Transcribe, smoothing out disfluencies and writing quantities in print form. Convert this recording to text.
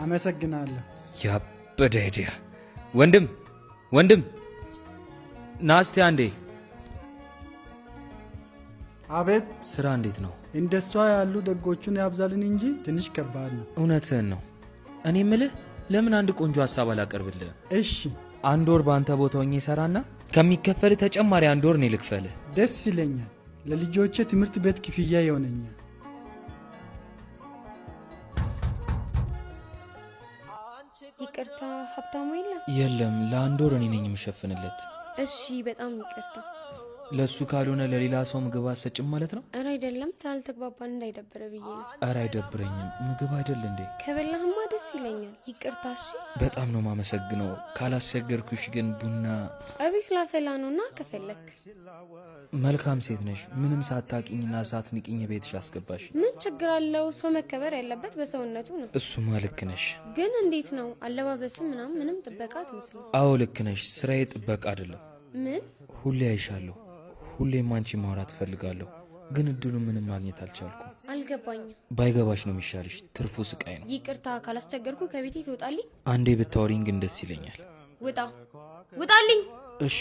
አመሰግናለሁ። ያበደ አይዲያ። ወንድም ናስቲ አንዴ። አቤት። ስራ እንዴት ነው? እንደሷ ያሉ ደጎቹን ያብዛልን እንጂ ትንሽ ከባድ ነው። እውነትህን ነው። እኔ ምልህ ለምን አንድ ቆንጆ ሐሳብ አላቀርብልህ? እሺ። 1 ወር በአንተ ቦታ ሆኜ ሰራና ከሚከፈል ተጨማሪ 1 ወር ነው ልክፈልህ። ደስ ይለኛል። ለልጆቼ ትምህርት ቤት ክፍያ ይሆነኛል። ይቅርታ ሀብታሙ የለም? የለም፣ ለ1 ወር እኔ ነኝ የምሸፍንለት። እሺ በጣም ይቅርታ። ለሱ ካልሆነ ለሌላ ሰው ምግብ አሰጭም ማለት ነው? እረ አይደለም፣ ሳልተግባባን እንዳይደብረ ብዬ ነው። እረ አይደብረኝም። ምግብ አይደል እንዴ? ከበላህማ ደስ ይለኛል። ይቅርታ። እሺ በጣም ነው ማመሰግነው። ካላስቸገርኩሽ ግን ቡና እቤት ላፈላ ነውና ከፈለክ። መልካም ሴት ነሽ። ምንም ሳታቂኝና ሳትንቂኝ ቤትሽ አስገባሽ። ምን ችግር አለው? ሰው መከበር ያለበት በሰውነቱ ነው። እሱማ ልክ ነሽ። ግን እንዴት ነው አለባበስም ምንም ጥበቃ አትመስልም። አዎ ልክ ነሽ። ስራዬ ጥበቃ አይደለም። ምን? ሁሌ አይሻለሁ፣ ሁሌም አንቺ ማውራት እፈልጋለሁ፣ ግን እድሉ ምንም ማግኘት አልቻልኩም። አልገባኝም። ባይገባሽ ነው የሚሻልሽ። ትርፉ ስቃይ ነው። ይቅርታ ካላስቸገርኩ ከቤቴ ትወጣልኝ? አንዴ ብታወሪኝ ግን ደስ ይለኛል። ውጣልኝ። እሺ